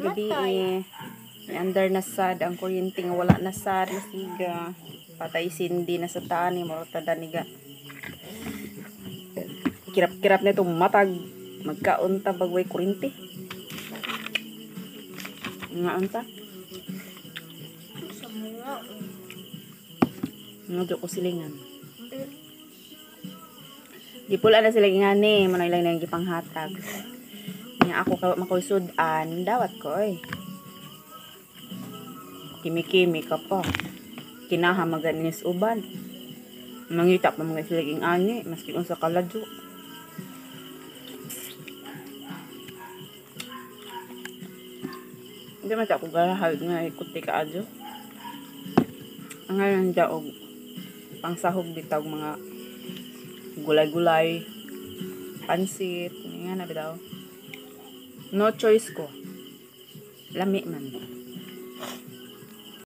gabi under na sad ang kuryente nga wala na sad masiga patay sindi na sa tani mo tada niga kirap-kirap na itong matag magkaunta bagway kuryente nga unta nga ko silingan di pula na sila ngani manoy lang nang gipanghatag nya ako ka makoy sudan dawat ko kimi-kimi ka pa kinahamagan nis uban mangita pa mga sila ing ani maski unsa kaladyo hindi man ako galahag nga ikuti ka adyo ang ngayon daog pangsahog bitaw mga gulay-gulay pansit nga na bitaw no choice ko lami man